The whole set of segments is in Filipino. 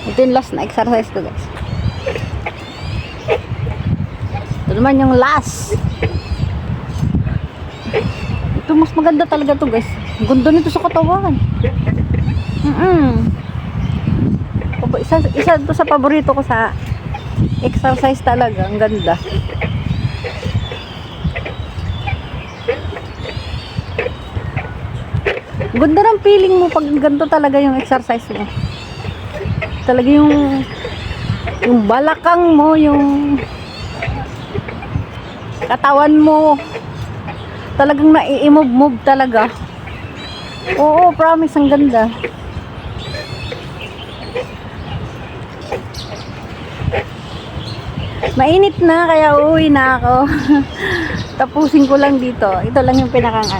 Ito yung last na exercise ko, guys. Ito naman yung last. Ito mas maganda talaga to, guys. Ganda nito sa katawan. Isa to sa paborito ko sa exercise talaga. Ang ganda. Ganda ng feeling mo pag ganito talaga yung exercise mo. Talaga yung balakang mo, yung katawan mo talagang nai-move talaga. Oo, promise, ang ganda. Mainit na kaya uuwi na ako. Tapusin ko lang dito. Ito lang yung pinakang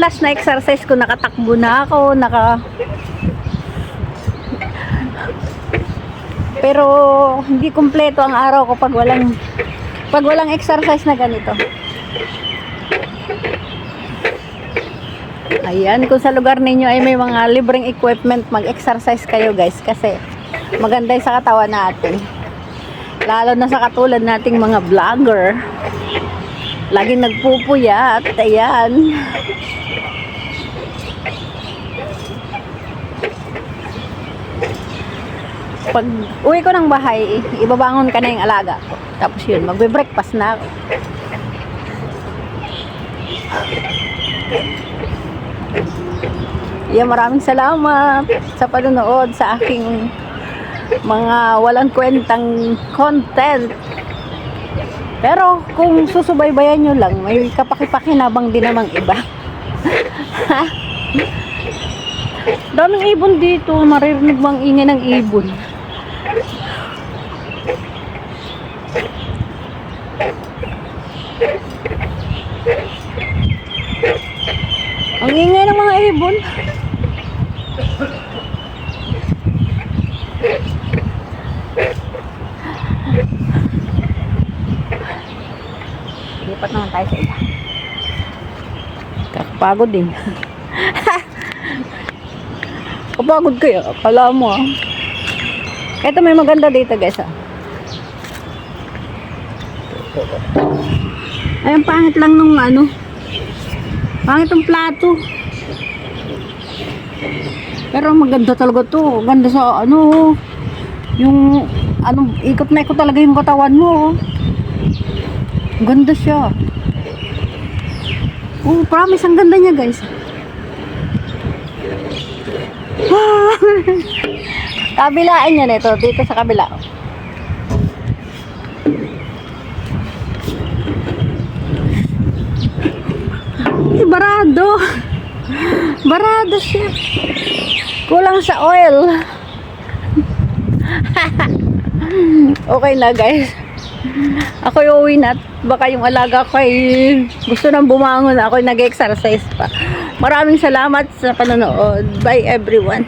last na exercise ko. Nakatakbo na ako, pero hindi kumpleto ang araw ko pag walang exercise na ganito. Ayan, kung sa lugar ninyo ay may mga libreng equipment, mag-exercise kayo, guys, kasi maganda sa katawan natin. Lalo na sa katulad nating mga vlogger. Laging nagpupuyat. Ayan. Pag uwi ko ng bahay, ibabangon ka na yung alaga ko. Tapos yun, magbe-breakfast na ako. Yeah, maraming salamat sa panonood sa aking mga walang kwentang content. Pero kung susubaybayan nyo lang, may kapakipakinabang din namang iba. Daming ibon dito, maririnig mo ang ingay ng ibon. Ang ingay ng mga ibon. Lipat naman tayo sa iba. Kakapagod din. Kapagod kayo, akala mo ah. Ito may maganda dito, guys ah. Ay, ang pangit lang nung pangit ang plato. Pero maganda talaga to. Ganda sa yung ikot na ikot talaga yung katawan mo. Ganda siya. Oh, promise, ang ganda niya, guys. Kabilaan niya nito, dito sa kabila. Barado. Barado siya. Kulang sa oil. Okay na, guys. Ako yung uwi na at baka yung alaga ko ay gusto nang bumangon. Ako yung nag-exercise pa. Maraming salamat sa panonood. Bye everyone.